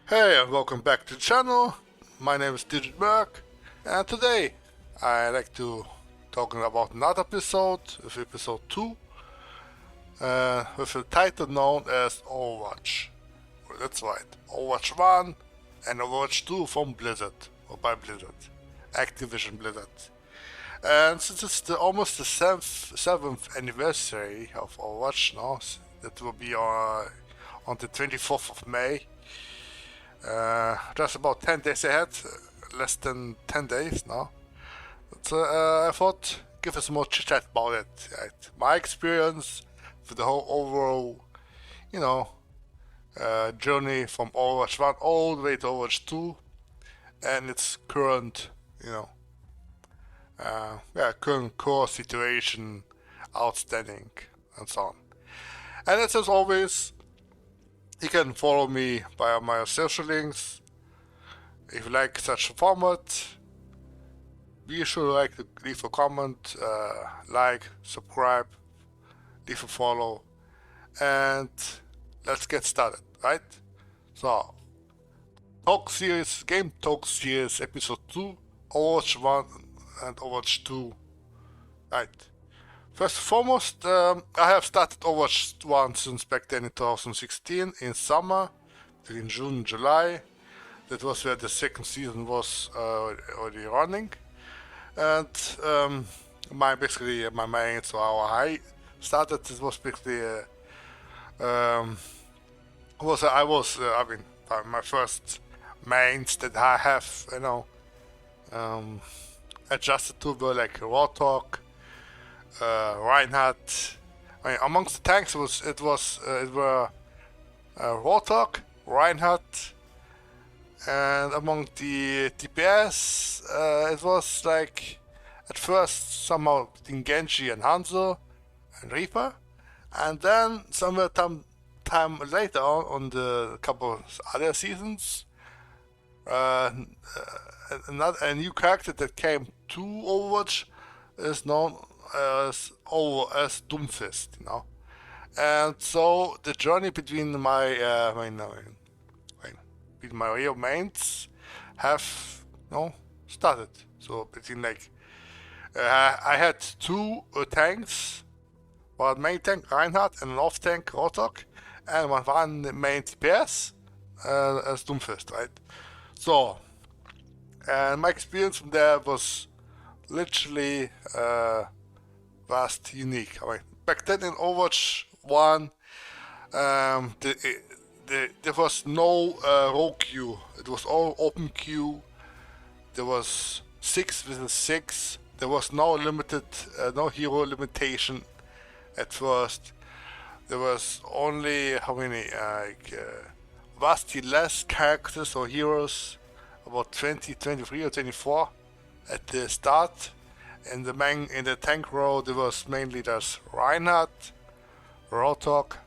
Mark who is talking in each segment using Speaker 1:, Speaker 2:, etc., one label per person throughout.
Speaker 1: Hey and welcome back to the channel. My name is DigitMerc and today I like to talking about another episode, with episode 2, with a title known as Overwatch. That's right, Overwatch 1 and Overwatch 2 from Blizzard, or by Blizzard, Activision-Blizzard. And since it's almost the 7th anniversary of Overwatch now, that will be on the 24th of May. Just about 10 days ahead, less than 10 days now. So I thought, give us more chit chat about it. Right? My experience with the whole overall, journey from Overwatch 1 all the way to Overwatch 2 and its current, current core situation, outstanding, and so on. And as always, you can follow me via my social links. If you like such a format, be sure to leave a comment, like, subscribe, leave a follow, and let's get started, right? So, Game Talk Series Episode 2, Overwatch 1 and Overwatch 2, right? First and foremost, I have started Overwatch 1 since back then in 2016, in summer, between June and July. That was where the second season was already running. And my main, so how I started, it was basically, my first mains that I have, adjusted to were like Warthog, Reinhardt. Amongst the tanks, it were Warthog, Reinhardt, and among the DPS, it was like at first somehow between Genji and Hanzo and Reaper, and then somewhere time later on the couple other seasons, a new character that came to Overwatch is known as Doomfist, and so the journey between my real mains have started. So between I had two tanks, one main tank Reinhardt and an off tank Rotok, and one main TPS as Doomfist, right? So, and my experience from there was literally vast, unique. Back then in Overwatch 1, there was no row queue. It was all open queue. There was 6 versus 6. There was no no hero limitation at first. There was only vastly less characters or heroes, about 20, 23 or 24 at the start. In the tank row, there was mainly just Reinhardt, Rotok,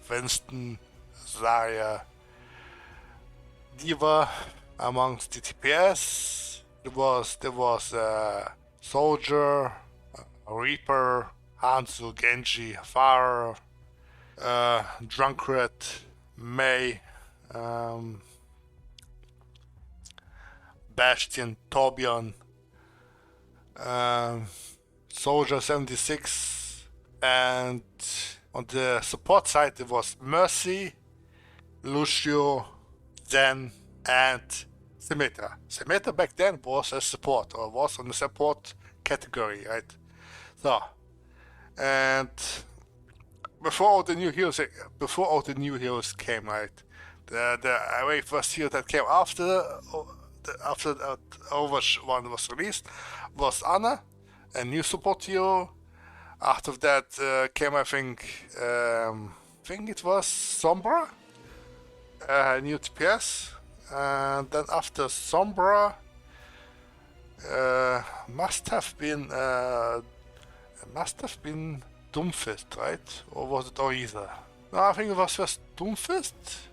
Speaker 1: Winston, Zarya, Diva. Amongst the TPS, there was Soldier, Reaper, Hanzo, Genji, Pharah, Drunkard, Mei, Bastion, Torbjorn, Soldier 76, and on the support side there was Mercy, Lucio, Zen, and Symmetra. Symmetra back then was a support, or was on the support category, right? So, and before all the new heroes came, right? The very first hero that came after Overwatch 1 was released was Ana, a new support hero. After that came, I think it was Sombra, a new TPS, and then after Sombra, must have been Doomfist, right? Or was it Oriza? No, I think it was first Doomfist,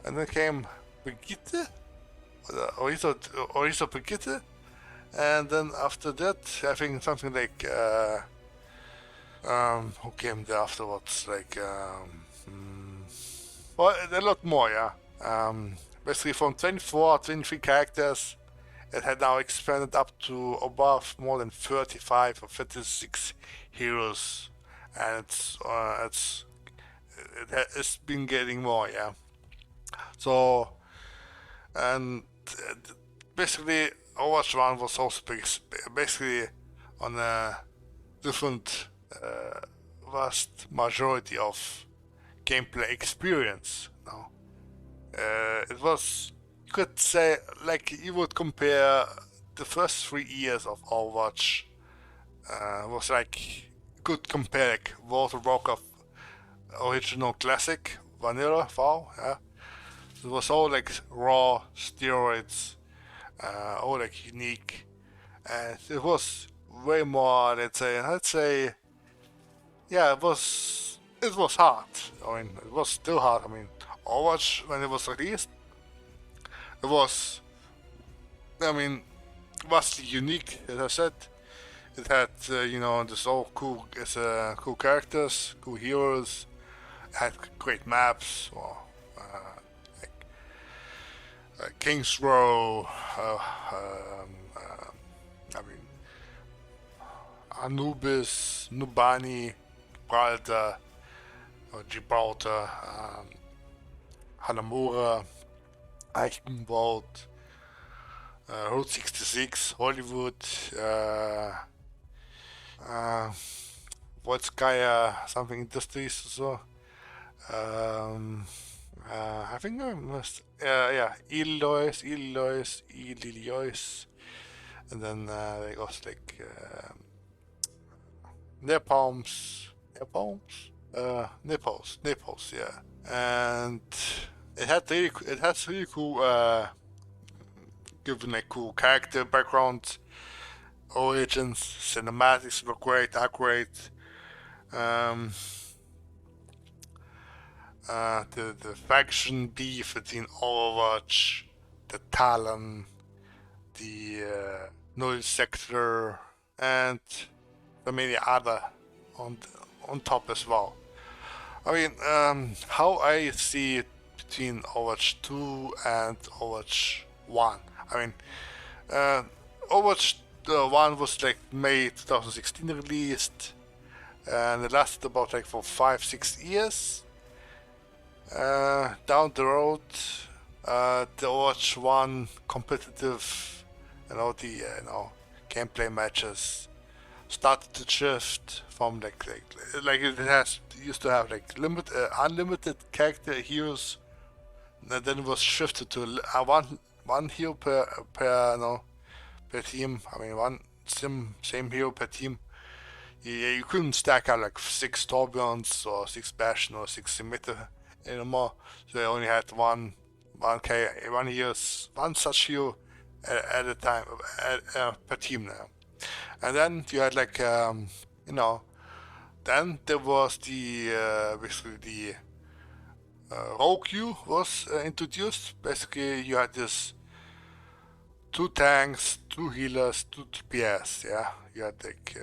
Speaker 1: and then came Brigitte, Oriza Brigitte, and then after that, I think something like who came there afterwards? Well, a lot more, yeah. basically from 24, 23 characters, it had now expanded up to above more than 35 or 36 heroes, and it's been getting more, yeah. So, and basically Overwatch 1 was also basically on a different vast majority of gameplay experience. Now, it was, you could say, like you would compare the first 3 years of Overwatch was like, could compare like World of Warcraft original classic vanilla WoW, yeah. It was all like raw steroids, all like unique, and it was way more. Let's say, yeah, it was hard. I mean, it was still hard. I mean, Overwatch when it was released, it was, I mean, vastly unique. As I said, it had this all cool characters, cool heroes, had great maps, or like Kings Row. I mean, Anubis, Nubani, Gibraltar, or Gibraltar, Hanamura, Eichenwald, Route 66, Hollywood, Volskaya, something Industries or so. I think I must, yeah, Illinois, and then they got like Naples, yeah, and it has really cool, given like cool character background, origins, cinematics were great, are great. Um, the faction beef between Overwatch, the Talon, the Null Sector, and the many other on on top as well. I mean, how I see it between Overwatch 2 and Overwatch 1. I mean, Overwatch 1 was like May 2016 released, and it lasted about like for 5-6 years. Down the road, the Overwatch 1 competitive, the gameplay matches started to shift from like it used to have like unlimited character heroes, and then it was shifted to one hero per team. I mean, one same hero per team. You couldn't stack up like 6 Torbjorns or 6 Bastion or 6 Simitar anymore. So they only had one such hero at a time per team now. And then you had like then there was the basically the rogue queue was introduced. Basically, you had this 2 tanks, 2 healers, 2 DPS. Yeah, you had like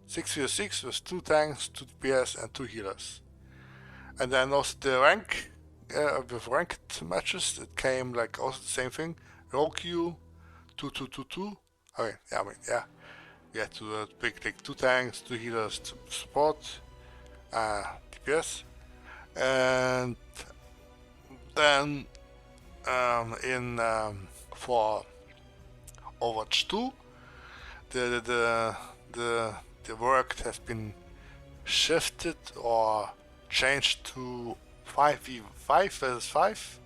Speaker 1: 6v6 with 2 tanks, 2 DPS, and 2 healers. And then also the rank with ranked matches, it came like also the same thing. Rogue queue, 2-2-2-2. Okay, yeah, I mean, yeah. You had to pick like 2 tanks, 2 healers to support, DPS, and then for Overwatch 2, the work has been shifted or changed to 5v5 versus 5,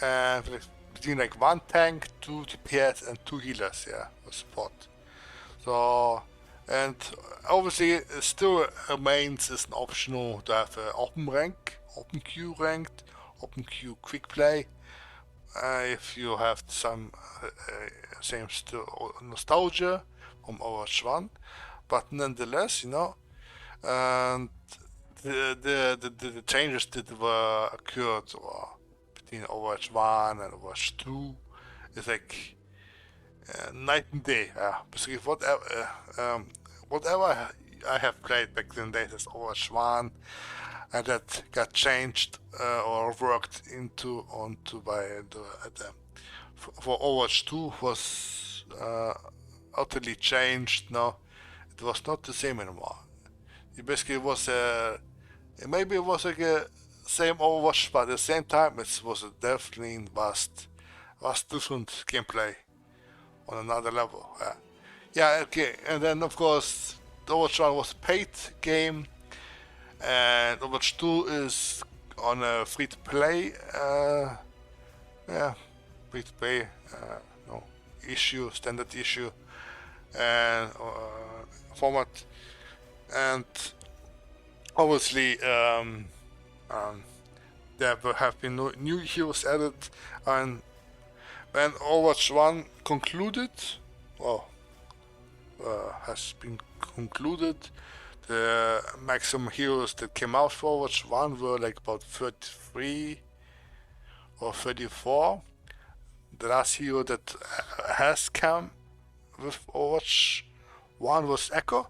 Speaker 1: and between like 1 tank, 2 DPS, and 2 healers, yeah, for support. So, and obviously it still remains as an optional to have open queue ranked, open queue quick play, if you have some same nostalgia from Overwatch 1, but nonetheless, and the changes that were occurred between Overwatch 1 and Overwatch 2 is like night and day. Basically, whatever I have played back in the days as Overwatch 1, and that got changed or worked onto by for Overwatch 2 was utterly changed. No, it was not the same anymore. It basically was maybe it was like a same Overwatch, but at the same time it was a definitely vast different gameplay on another level. Yeah, okay, and then of course the Overwatch 1 was a paid game, and Overwatch 2 is on a free-to-play, yeah, free-to-play, no issue, standard issue, and format, and obviously there have been new heroes added, and when Overwatch 1 concluded, well, has been concluded, the maximum heroes that came out for Overwatch 1 were like about 33 or 34. The last hero that has come with Overwatch 1 was Echo.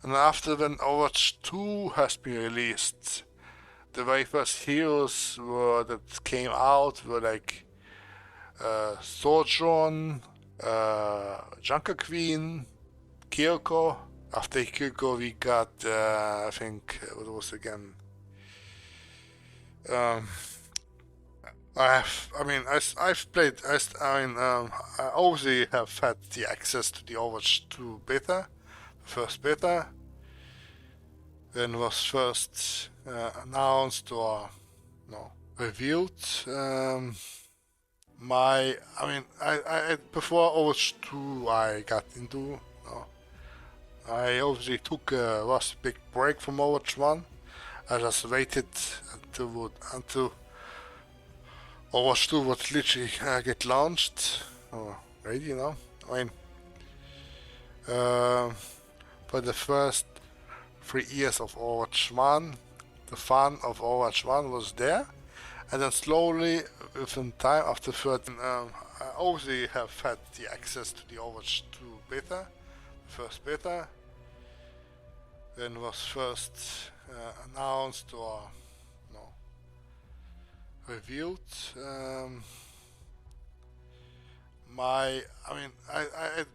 Speaker 1: And after when Overwatch 2 has been released, the very first heroes that came out were like Sojourn, Junker Queen, Kiriko. After Kiriko we got, I think, what was it again? I've played, I obviously have had the access to the Overwatch 2 beta, first beta, when it was first announced or revealed. Before Overwatch 2 I got into, I obviously took a big break from Overwatch 1. I just waited until Overwatch 2 would literally get launched or ready, for the first 3 years of Overwatch 1, the fun of Overwatch 1 was there, and then slowly, within time, after 13, I obviously have had the access to the Overwatch 2 beta, first beta, when it was first announced or revealed.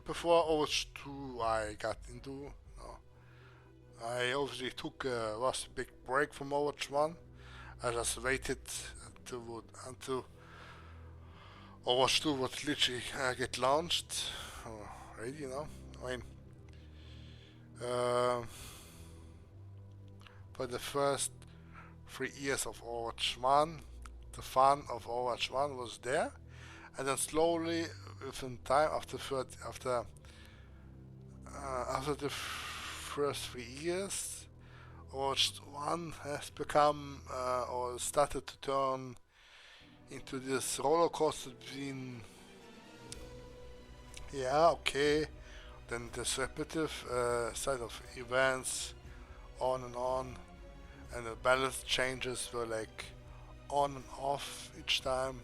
Speaker 1: Before Overwatch 2 I got into, I obviously took a big break from Overwatch 1. I just waited until Overwatch 2 would literally get launched or ready, for the first 3 years of Overwatch 1, the fun of Overwatch 1 was there, and then slowly, within time, after the first 3 years, Overwatch 1 has become or started to turn into this roller coaster between then this repetitive side of events on, and the balance changes were like on and off each time,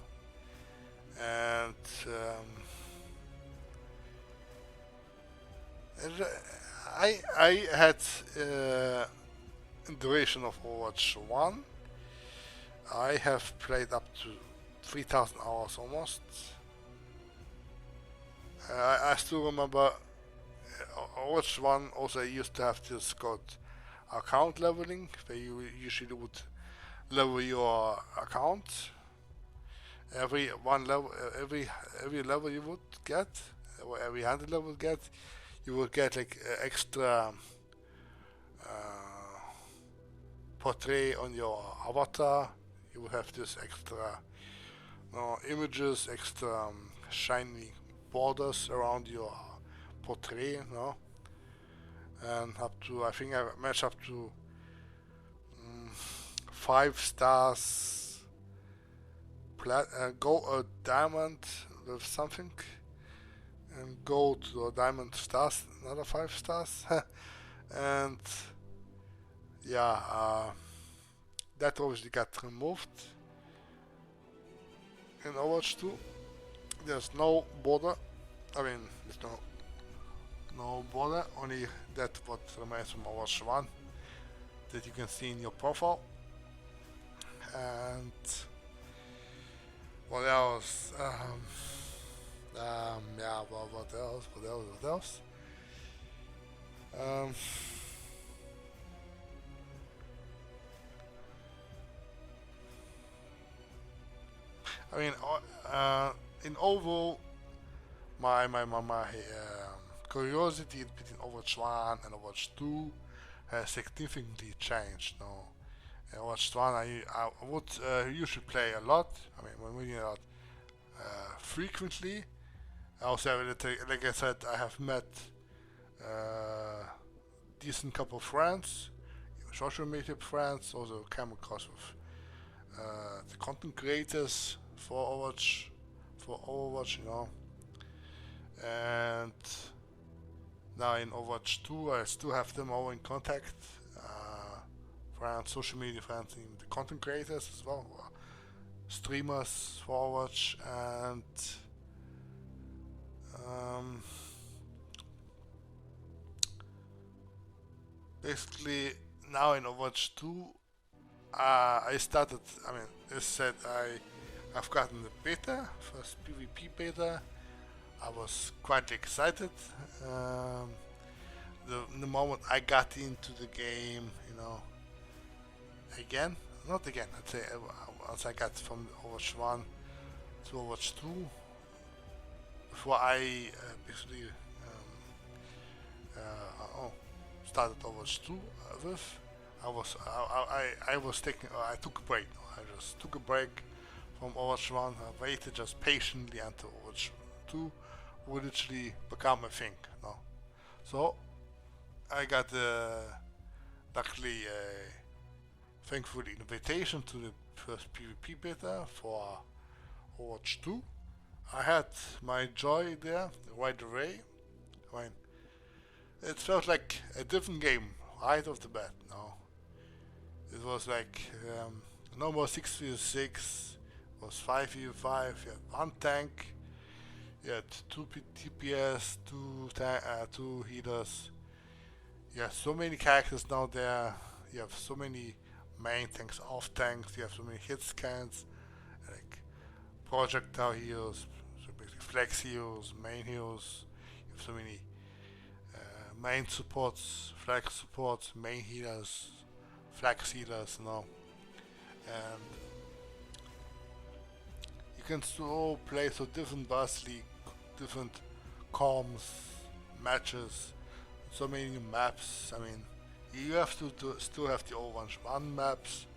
Speaker 1: and I had duration of Overwatch 1. I have played up to 3,000 hours almost. I still remember Overwatch 1 also used to have this called account leveling, where you usually would level your account. Every level you would get, or every 100 level would get, you would get like extra portrait on your avatar. You would have this extra images, extra shiny borders around your portrait, and I think I matched up to 5 stars, diamond with something, and gold or diamond stars, another 5 stars, and that obviously got removed in Overwatch 2. There's no border. There's no border, only that what remains from Overwatch 1. that you can see in your profile. And what else? Yeah, well, what else? What else? What else? Um, I mean, in overall, my curiosity between Overwatch 1 and Overwatch 2 has significantly changed. No, in Overwatch 1, I would usually play a lot. I mean, when we a lot frequently. I also have, like I said, I have met decent couple of friends, social media friends, also came across with the content creators for Overwatch, you know. And now in Overwatch 2, I still have them all in contact. Friends, social media friends, and the content creators as well, streamers for Overwatch, and basically now in Overwatch 2, I started. I mean, as said, I've gotten the beta, first PvP beta. I was quite excited. The moment I got into the game, you know, not again, I'd say once I got from Overwatch 1 to Overwatch 2, before I basically started Overwatch 2 with, I was taking, I took a break. I just took a break from Overwatch 1. I waited just patiently until Overwatch 2 would literally become a thing. No, so I got luckily thankfully invitation to the first PvP beta for Overwatch 2. I had my joy there right away. I mean, it felt like a different game right off the bat. No, it was like no more 6v6. It was 5v5. You had one tank. You had two TPS, two healers. You have so many characters now there. You have so many main tanks, off tanks. You have so many hit scans, like projectile heals, so basically flex heals, main heals. You have so many main supports, flex supports, main healers, flex healers, you know. And you can so play so different vastly different comms, matches, so many maps. I mean, you have to still have the Overwatch 1 maps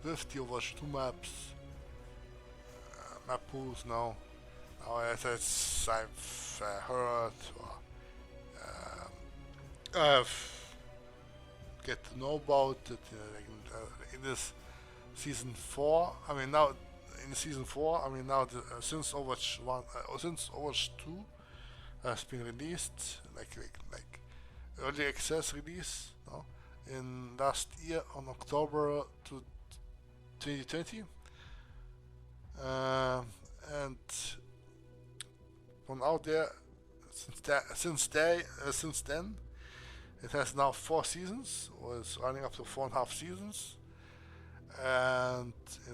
Speaker 1: with the Overwatch 2 maps, map pools now. Now, as I've heard, or I've get to know about it in this season 4. I mean, now in season 4, I mean, now since Overwatch 1, since Overwatch 2 has been released, like early access release, no, in last year on October to 2020, and from out there, since then, it has now 4 seasons, or it's running up to 4.5 seasons, and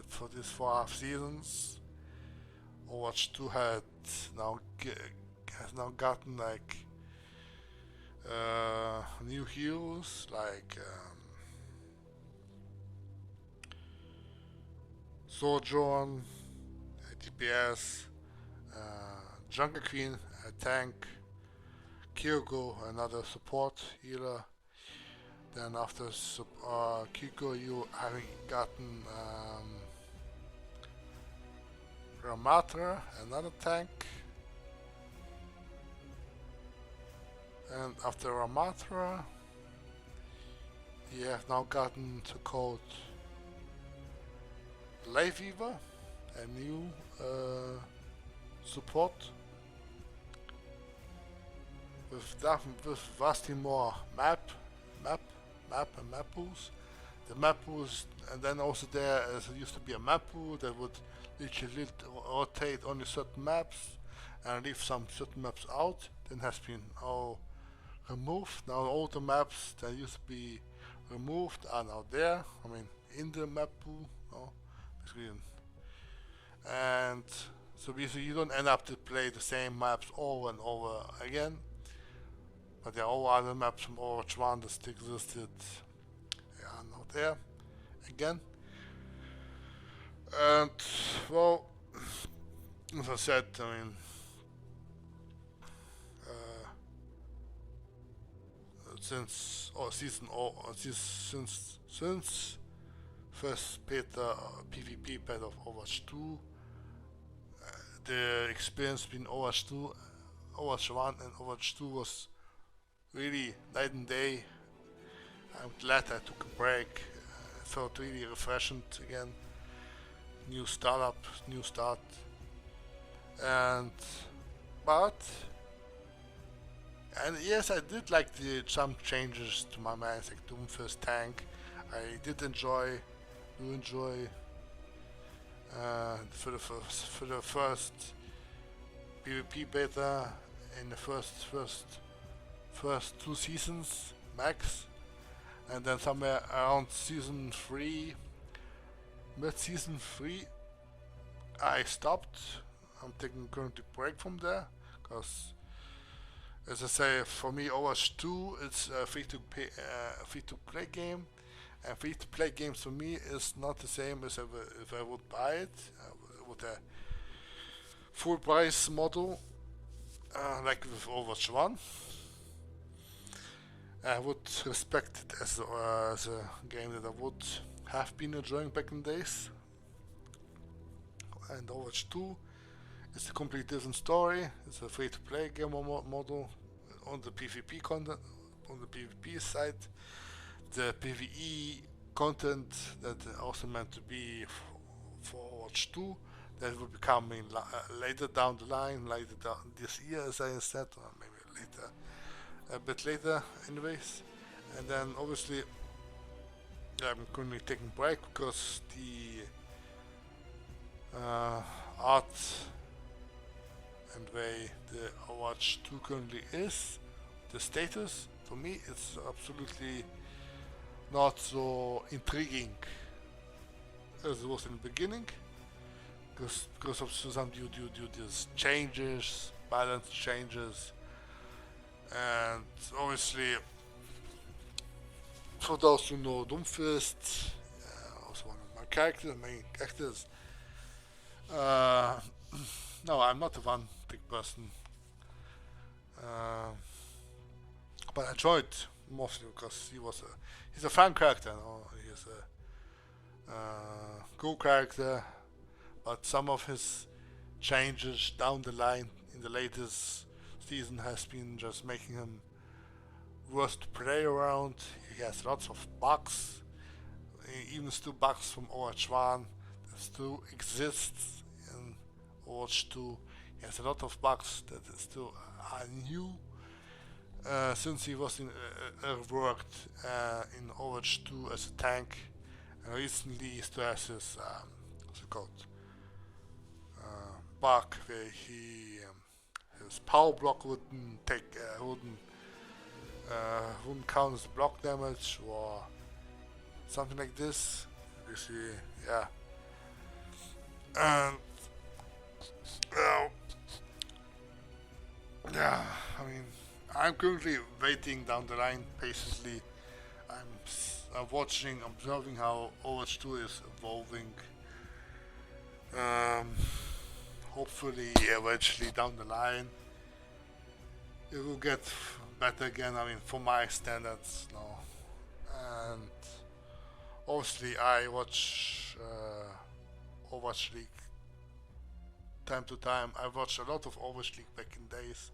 Speaker 1: for these 4.5 seasons, Overwatch 2 has now gotten like new heroes like Sojourn, DPS, Jungle Queen, a tank, Kyoko, another support healer. Then after Kyoko, you having gotten Ramattra, another tank. And after Ramattra, you have now gotten to code Layweaver, a new support with vastly more map pools. The map pools, and then also there used to be a map pool that would literally rotate only certain maps and leave some certain maps out. Then has been all removed. Now all the maps that used to be removed are now there. I mean, in the map pool, no, basically, and so basically you don't end up to play the same maps over and over again. But there are all other maps from Overwatch 1 that still existed. They are now there again. And well, as I said, I mean, since first beta PvP beta of Overwatch 2, the experience between Overwatch 1 and Overwatch 2 was really night and day. I'm glad I took a break. It felt really refreshing again. New start, and yes, I did like some changes to my mains, like Doomfist tank. I did enjoy for the first PvP beta in the first 2 seasons max, and then somewhere around season 3, mid-season 3, I stopped. I'm taking currently break from there, because as I say, for me Overwatch 2 it's a free to play game, and free to play games for me is not the same as if I would buy it with a full price model like with Overwatch 1. I would respect it as a game that I would have been enjoying back in the days. And Overwatch 2 is a completely different story. It's a free-to-play game model on the PvP content, on the PvP side. The PvE content that also meant to be for Overwatch 2, that will be coming later down the line, later down this year, as I said, or maybe later, a bit later, anyways. And then obviously I'm currently taking a break because the art and way the Overwatch 2 currently is, the status, for me it's absolutely not so intriguing as it was in the beginning, because of some due these changes, balance changes, and obviously for those who know Doomfist, also one of my main characters. No, I'm not a one big person, but I enjoyed mostly because he's a fun character. He's a cool character, but some of his changes down the line in the latest season has been just making him worse to play around. He has lots of bugs, even still bugs from Overwatch 1 that still exists in Overwatch 2. He has a lot of bugs that still are new since he was worked in Overwatch 2 as a tank, and recently he still has his what's it called, bug where his power block wouldn't count as block damage or something like this. You see, yeah. And yeah, I mean, I'm currently waiting down the line patiently. I'm watching, observing how Overwatch 2 is evolving. Hopefully, eventually down the line, it will get better again. I mean, for my standards, no. And obviously, I watch Overwatch League time to time. I watched a lot of Overwatch League back in days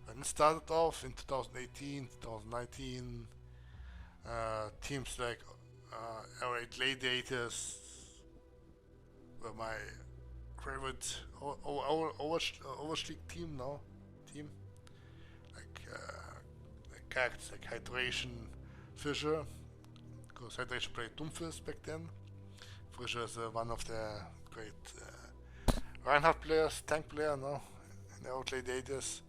Speaker 1: when it started off in 2018, 2019. Teams like LA Gladiators were my favorite Overwatch League team now. Like characters like Hydration, Fisher, because Hydration played Doomfist back then. Fisher is one of the great Reinhardt players, tank player now in the LA Gladiators.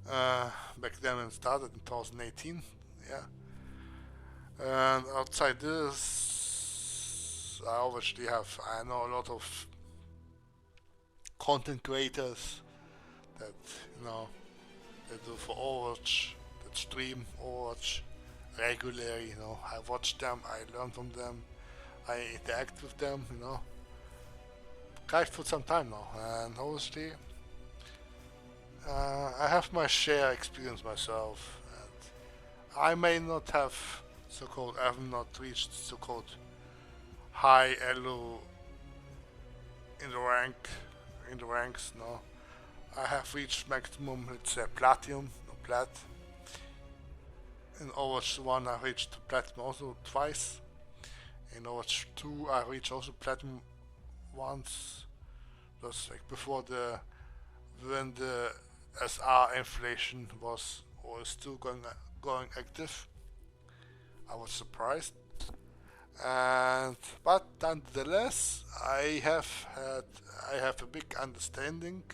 Speaker 1: Back then when it started in 2018, yeah. And outside this, I obviously I know a lot of content creators that, you know, they do for Overwatch, that stream Overwatch regularly, you know. I watch them, I learn from them, I interact with them, you know. Guys for some time now, and obviously, I have my share experience myself, and I may not have so-called, I have not reached so-called high elo in the ranks, no. I have reached maximum, let's say platinum, no plat. In Overwatch 1 I reached platinum also twice. In Overwatch 2 I reached also platinum once. Just like before when the SR inflation was still going active. I was surprised. And but nonetheless I have a big understanding,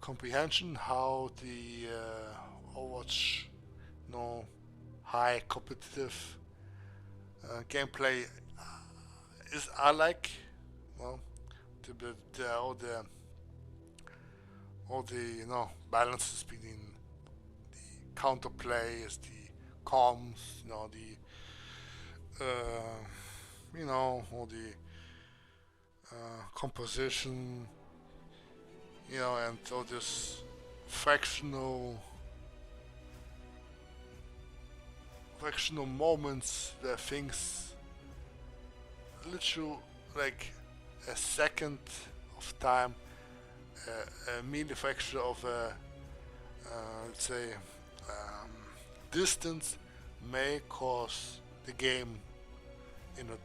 Speaker 1: comprehension how the Overwatch, you know, high competitive gameplay is I like, well, all the you know balances between the counterplays, the comms, you know all the composition, you know, and all this fractional fractional moments where things literally like a second of time, a millifraction of a let's say distance may cause the game in a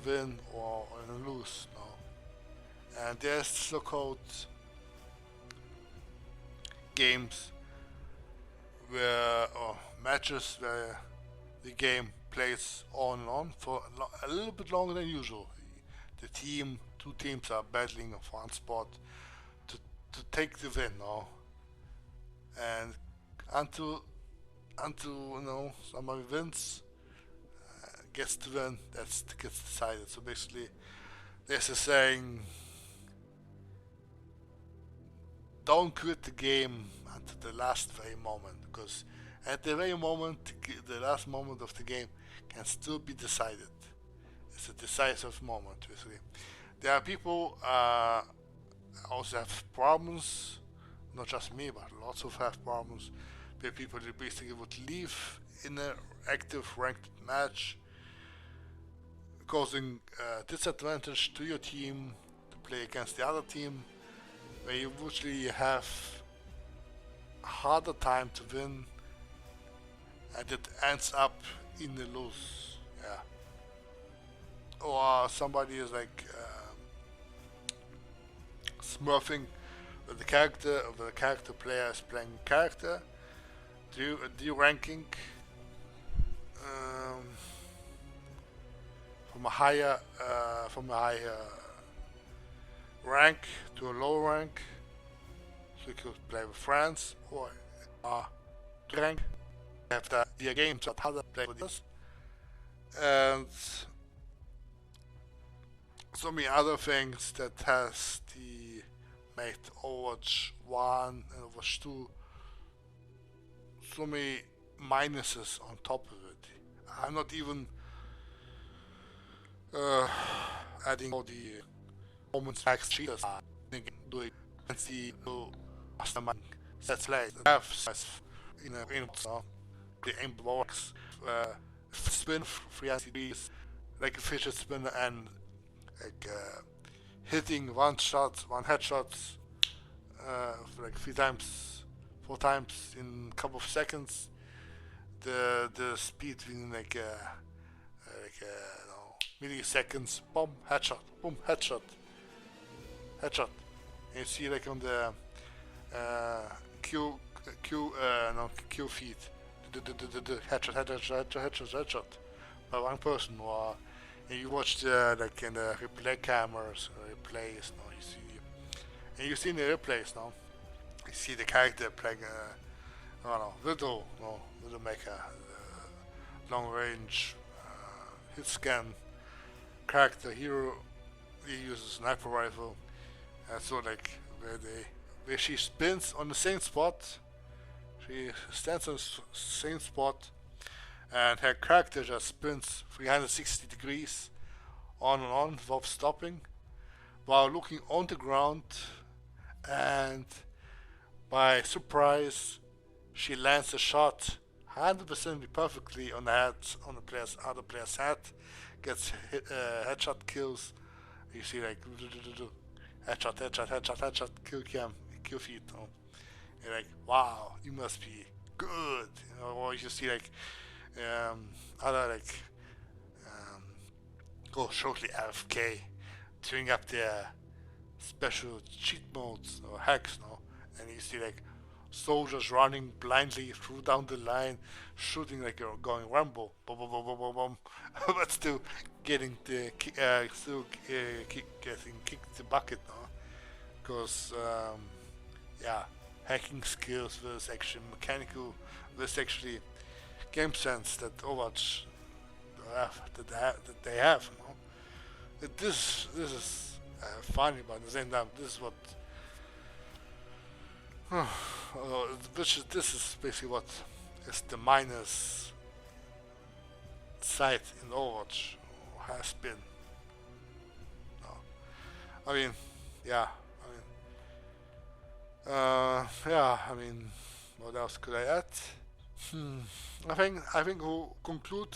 Speaker 1: win or in a lose. No? And there's so-called games where or matches where the game plays on and on for a little bit longer than usual. Two teams are battling for one spot to take the win, no? And until you know somebody wins, gets to win, gets decided. So basically, there's a saying: don't quit the game until the last very moment, because at the very moment, the last moment of the game can still be decided. It's a decisive moment, basically. There are people also have problems, not just me, but lots of have problems where people basically would leave in an active ranked match, causing disadvantage to your team to play against the other team, where you usually have a harder time to win, and it ends up in the lose. Yeah. Or somebody is like smurfing with the character player is playing character, de-ranking from a higher rank to a low rank, so you could play with friends or rank after the games that how to play with us, and so many other things that has the made Overwatch 1 and Overwatch 2 so many minuses on top of it. I'm not even adding all the moments like cheaters are doing fancy mastermind sets like have in the aim blocks spin 3 like a fidget spinner and like hitting one headshots like 4 times in a couple of seconds. The speed in like milliseconds. Boom, headshot. Boom, headshot. Headshot. And you see like on the Q feed, the headshot by one person, or and you watch the like in the replay cameras replays. No, you see, and you see in the replays now. You see the character playing I don't know, Widowmaker, long range hit scan character hero. He uses a sniper rifle, and so like where she spins on the same spot. She stands on the same spot, and her character just spins 360 degrees on and on without stopping, while looking on the ground, and by surprise, she lands a shot 100% perfectly on the head, on the other player's head, gets headshot kills. You see like headshot, kill feed. You're like, wow, you must be good. Or you see like other like go shortly AFK, doing up their special cheat modes or hacks, and you see like soldiers running blindly through down the line, shooting like you're going Rambo, boom, boom, boom, boom, boom, boom, but still getting the getting kicked the bucket, because yeah, hacking skills versus actually mechanical versus actually game sense that Overwatch that they have. This is funny, but at the same time, this is what. This is basically what is the minus side in Overwatch has been. I mean, yeah. I mean, what else could I add? I think we'll conclude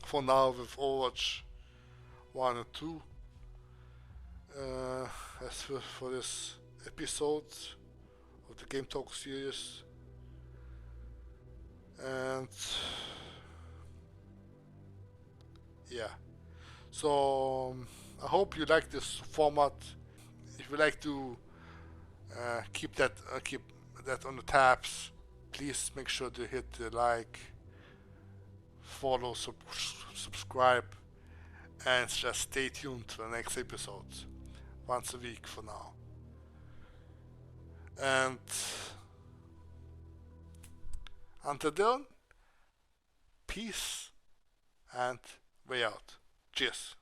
Speaker 1: for now with Overwatch 1 and 2. As for this episode of the Game Talk series, and yeah, so I hope you like this format. If you like to keep that on the tabs, please make sure to hit the like, follow, subscribe, and just stay tuned for the next episodes once a week for now. And until then, peace and way out. Cheers.